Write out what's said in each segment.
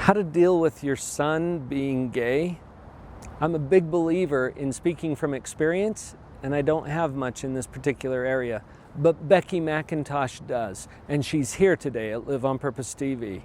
How to deal with your son being gay? I'm a big believer in speaking from experience, and I don't have much in this particular area. But Becky Mackintosh does, and she's here today at Live on Purpose TV.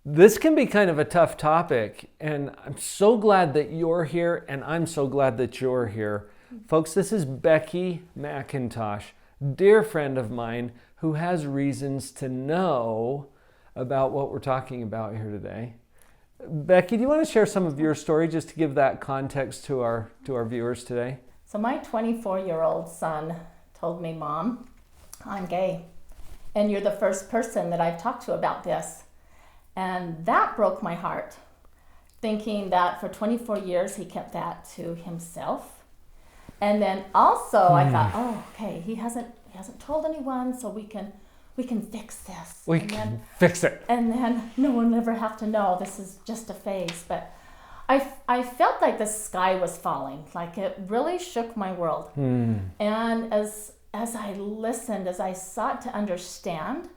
This can be kind of a tough topic, and I'm so glad that you're here, and I'm so glad that you're here. Folks, this is Becky Mackintosh, dear friend of mine who has reasons to know about what we're talking about here today. Becky, do you want to share some of your story just to give that context to our viewers today? So my 24-year-old son told me, "Mom, I'm gay, and you're the first person that I've talked to about this." And that broke my heart, thinking that for 24 years he kept that to himself. And then also I thought, oh, okay, he hasn't told anyone, so we can fix this. We can fix it. And then no one will ever have to know. This is just a phase. But I felt like the sky was falling, like it really shook my world. And as I listened, as I sought to understand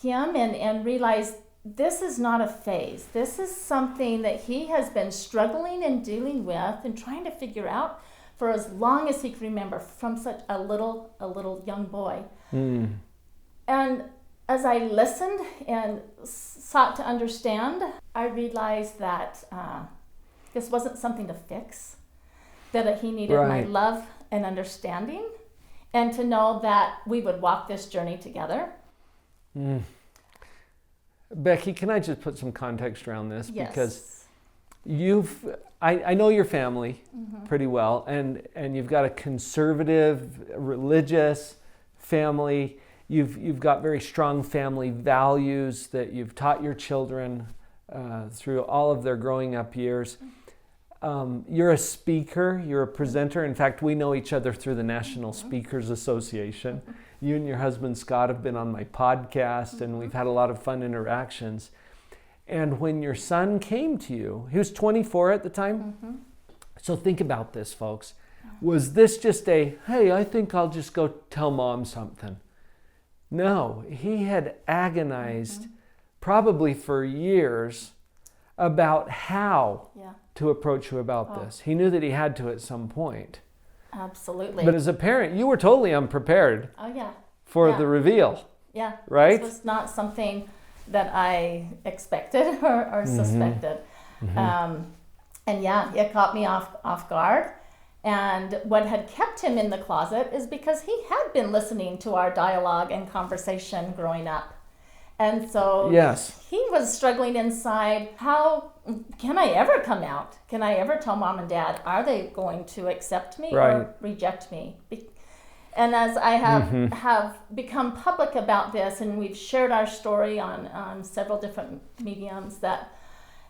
him and realized this is not a phase. This is something that he has been struggling and dealing with and trying to figure out for as long as he can remember, from such a little young boy. And as I listened and sought to understand, I realized that this wasn't something to fix, that he needed my love and understanding, and to know that we would walk this journey together. Becky, can I just put some context around this? Yes. Because I know your family pretty well, and you've got a conservative, religious family. You've got very strong family values that you've taught your children through all of their growing up years. You're a speaker, you're a presenter. In fact, we know each other through the National Speakers Association. You and your husband, Scott, have been on my podcast, and we've had a lot of fun interactions. And when your son came to you, he was 24 at the time. So think about this, folks. Was this just a, hey, I think I'll just go tell mom something? No, he had agonized probably for years about how to approach you about this. He knew that he had to at some point. Absolutely. But as a parent, you were totally unprepared for the reveal. Yeah. Right? This was not something that I expected or suspected. And it caught me off guard. And what had kept him in the closet is because he had been listening to our dialogue and conversation growing up. And so he was struggling inside. How can I ever come out? Can I ever tell mom and dad? Are they going to accept me or reject me? And as I have become public about this, and we've shared our story on several different mediums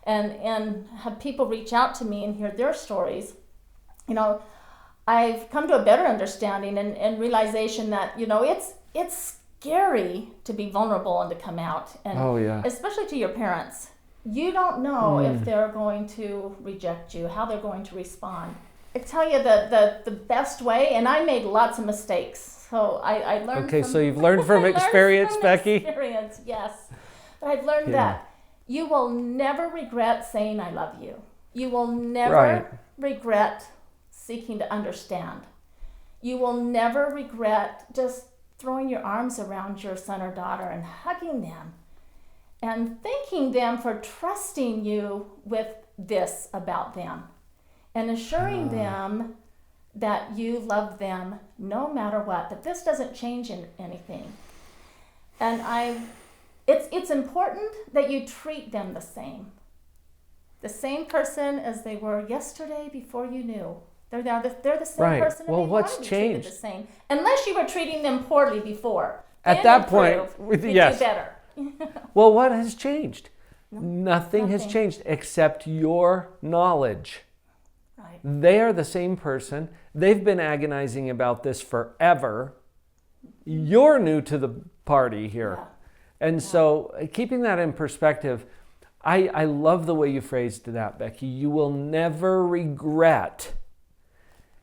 and have people reach out to me and hear their stories, I've come to a better understanding and realization that, it's scary to be vulnerable and to come out, and especially to your parents. You don't know if they're going to reject you, how they're going to respond. I tell you the best way, and I made lots of mistakes, so I learned. Okay, so you've learned from experience, Becky. Experience, yes. But I've learned that you will never regret saying I love you. You will never regret seeking to understand. You will never regret just throwing your arms around your son or daughter and hugging them and thanking them for trusting you with this about them and assuring them that you love them no matter what, that this doesn't change anything. And it's important that you treat them the same person as they were yesterday before you knew. They're the same person. Well, what's changed? The same, unless you were treating them poorly before. At that point, you do better. Well, what has changed? Nothing has changed except your knowledge. Right. They are the same person. They've been agonizing about this forever. You're new to the party here. And so keeping that in perspective, I love the way you phrased that, Becky. You will never regret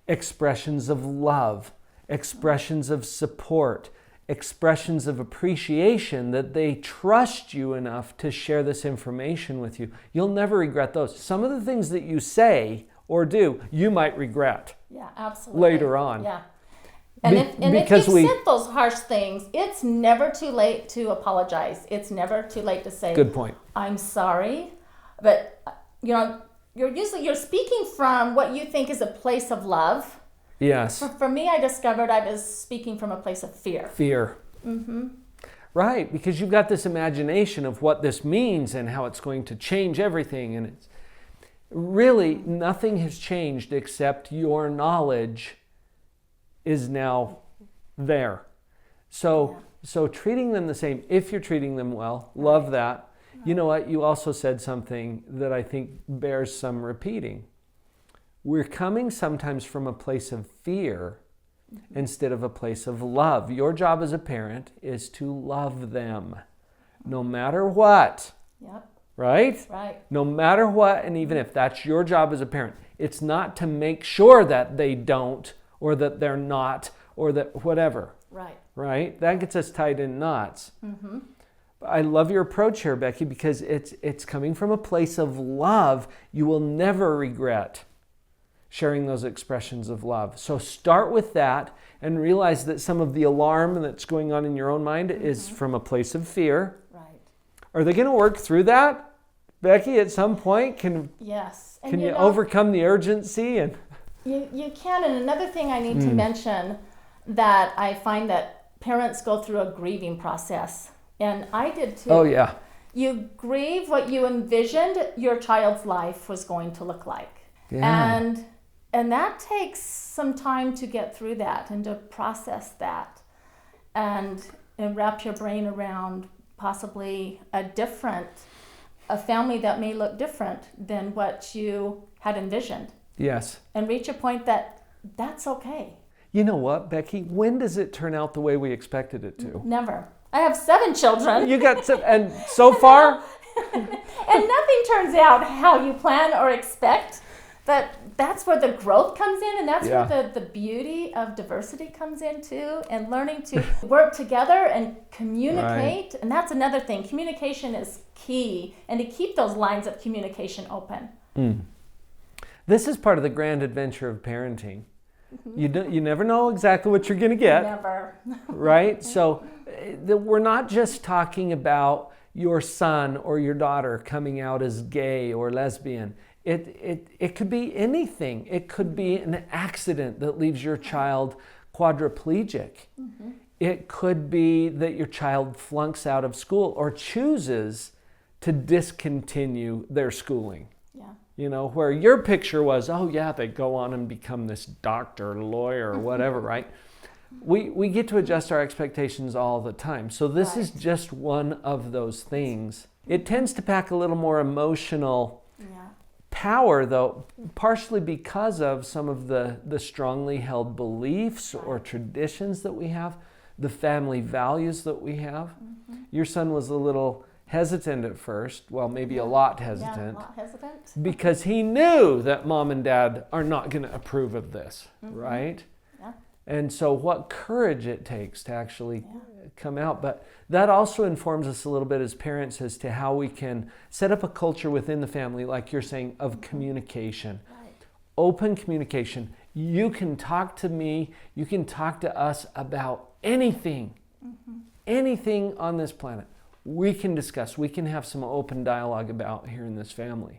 expressions of love, expressions of support, expressions of appreciation that they trust you enough to share this information with you. You'll never regret those. Some of the things that you say or do, you might regret. Yeah, absolutely. Later on. Yeah. And if you've said those harsh things, it's never too late to apologize. It's never too late to say, good point. I'm sorry. But, you're speaking from what you think is a place of love. Yes. For me, I discovered I was speaking from a place of fear. Fear. Mm-hmm. Right, because you've got this imagination of what this means and how it's going to change everything. And it's really nothing has changed except your knowledge is now there. So treating them the same, if you're treating them well, love that. You know what? You also said something that I think bears some repeating. We're coming sometimes from a place of fear instead of a place of love. Your job as a parent is to love them no matter what. Yep. Right? Right. No matter what, and even if that's your job as a parent, it's not to make sure that they don't or that they're not or that whatever. Right. Right? That gets us tied in knots. Mm-hmm. I love your approach here, Becky, because it's coming from a place of love. You will never regret sharing those expressions of love. So start with that and realize that some of the alarm that's going on in your own mind is from a place of fear. Right. Are they going to work through that, Becky, at some point? Yes. Can you overcome the urgency? And You can. And another thing I need to mention that I find that parents go through a grieving process. And I did too. Oh, yeah. You grieve what you envisioned your child's life was going to look like. Yeah. And that takes some time to get through that and to process that and wrap your brain around possibly a family that may look different than what you had envisioned. Yes. And reach a point that that's okay. You know what, Becky? When does it turn out the way we expected it to? Never. I have 7 children. You got and so far? And nothing turns out how you plan or expect. But that's where the growth comes in, and that's where the beauty of diversity comes in too, and learning to work together and communicate. Right. And that's another thing. Communication is key, and to keep those lines of communication open. This is part of the grand adventure of parenting. You never know exactly what you're going to get. Never. Right? So we're not just talking about your son or your daughter coming out as gay or lesbian. It could be anything. It could be an accident that leaves your child quadriplegic. It could be that your child flunks out of school or chooses to discontinue their schooling. You know, where your picture was, oh yeah, they go on and become this doctor, lawyer, or whatever, right? We get to adjust our expectations all the time. So this is just one of those things. It tends to pack a little more emotional power, though, partially because of some of the strongly held beliefs or traditions that we have, the family values that we have. Your son was a little hesitant at first, well, maybe a lot hesitant. Yeah, a lot hesitant. Because he knew that mom and dad are not going to approve of this, right? Yeah. And so what courage it takes to actually come out. But that also informs us a little bit as parents as to how we can set up a culture within the family, like you're saying, of communication. Right. Open communication. You can talk to me, you can talk to us about anything, anything on this planet. We can discuss, we can have some open dialogue about here in this family.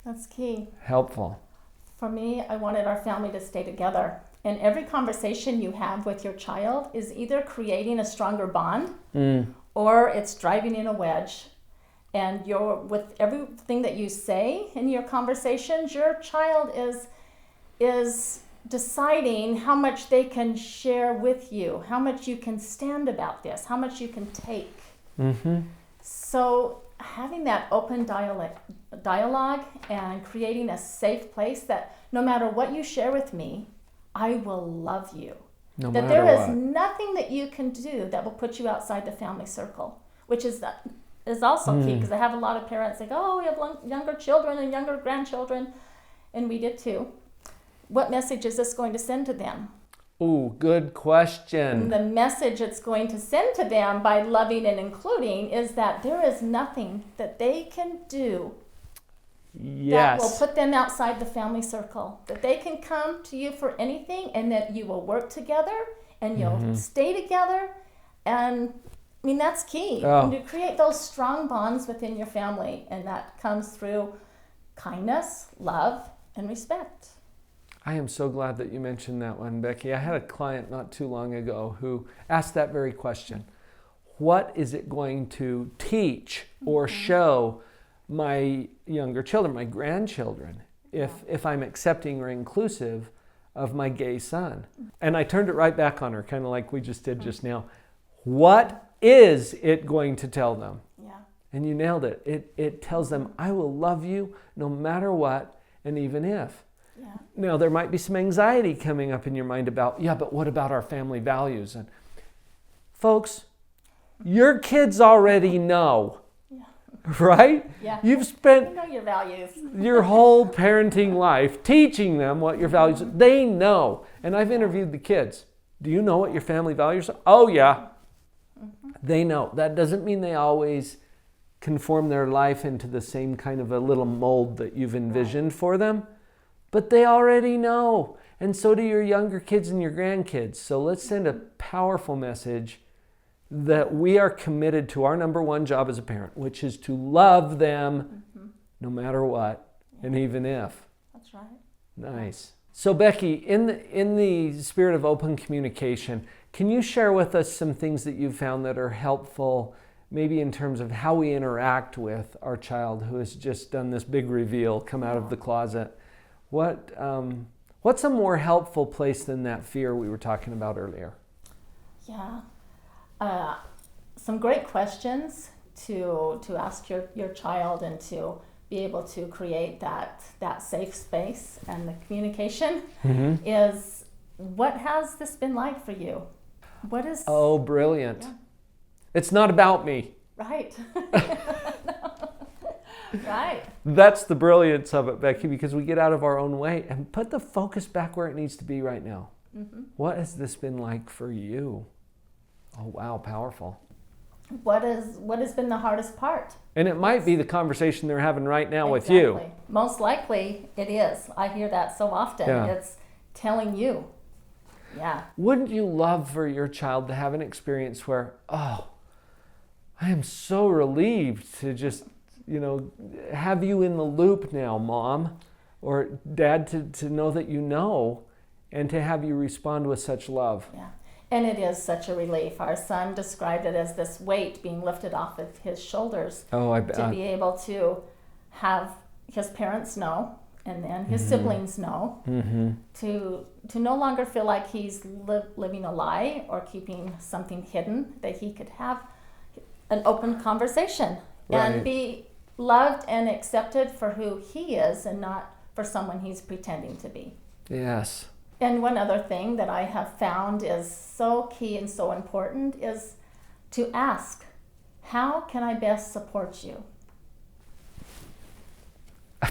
That's key. Helpful. For me, I wanted our family to stay together. And every conversation you have with your child is either creating a stronger bond or it's driving in a wedge. And with everything that you say in your conversations, your child is deciding how much they can share with you, how much you can stand about this, how much you can take. So having that open dialogue and creating a safe place that no matter what you share with me, I will love you. No that matter there what. is nothing that you can do that will put you outside the family circle, which is also key, because I have a lot of parents like, oh, we have younger children and younger grandchildren, and we did too. What message is this going to send to them? Ooh, good question. And the message it's going to send to them by loving and including is that there is nothing that they can do that will Yes. put them outside the family circle. That they can come to you for anything, and that you will work together and you'll stay together. And I mean, that's key. Oh. And to create those strong bonds within your family, and that comes through kindness, love, and respect. I am so glad that you mentioned that one, Becky. I had a client not too long ago who asked that very question. What is it going to teach or show my younger children, my grandchildren, if I'm accepting or inclusive of my gay son? And I turned it right back on her, kind of like we just did just now. What is it going to tell them? Yeah. And you nailed it. It tells them, I will love you no matter what, and even if. Yeah. Now, there might be some anxiety coming up in your mind about, yeah, but what about our family values? And folks, your kids already know, right? Yeah. You've You spent know your values. your whole parenting life teaching them what your values are. They know. And I've interviewed the kids. Do you know what your family values are? Oh, yeah. They know. That doesn't mean they always conform their life into the same kind of a little mold that you've envisioned for them. But they already know. And so do your younger kids and your grandkids. So let's send a powerful message that we are committed to our number one job as a parent, which is to love them no matter what, and even if. That's right. Nice. So Becky, in the spirit of open communication, can you share with us some things that you've found that are helpful, maybe in terms of how we interact with our child who has just done this big reveal, come out of the closet? What's a more helpful place than that fear we were talking about earlier? Yeah. Some great questions to ask your child, and to be able to create that safe space and the communication is, what has this been like for you? What is... Oh, brilliant. Yeah. It's not about me. Right. Right. That's the brilliance of it, Becky, because we get out of our own way and put the focus back where it needs to be right now. What has this been like for you? Oh, wow, powerful. What has been the hardest part? And it might be the conversation they're having right now with you. Exactly. Most likely it is. I hear that so often. Yeah. It's telling you. Yeah. Wouldn't you love for your child to have an experience where, oh, I am so relieved to just, have you in the loop now, Mom or Dad, to know that you know, and to have you respond with such love. Yeah. And it is such a relief. Our son described it as this weight being lifted off of his shoulders. Oh, I to bet. be able to have his parents know, and then his siblings know, to no longer feel like he's living a lie or keeping something hidden, that he could have an open conversation Right. and be loved and accepted for who he is, and not for someone he's pretending to be. Yes. And one other thing that I have found is so key and so important is to ask, how can I best support you?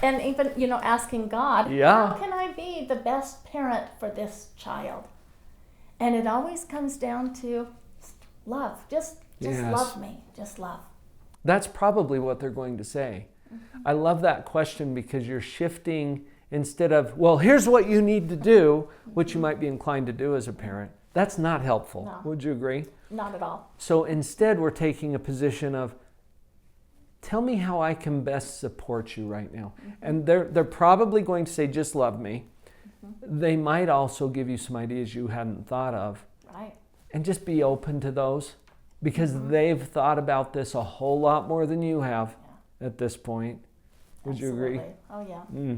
And even, asking God, Yeah. how can I be the best parent for this child? And it always comes down to love. Just Yes. love me. Just love. That's probably what they're going to say. I love that question, because you're shifting, instead of, well, here's what you need to do, which you might be inclined to do as a parent. That's not helpful. No. Would you agree? Not at all. So instead, we're taking a position of, tell me how I can best support you right now. And they're probably going to say, just love me. They might also give you some ideas you hadn't thought of. Right. And just be open to those, because they've thought about this a whole lot more than you have at this point. Would you agree? Absolutely. Oh, yeah.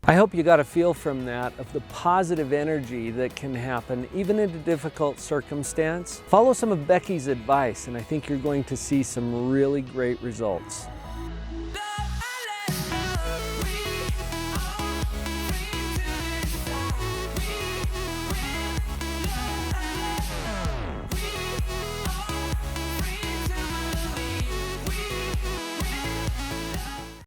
I hope you got a feel from that of the positive energy that can happen even in a difficult circumstance. Follow some of Becky's advice, and I think you're going to see some really great results.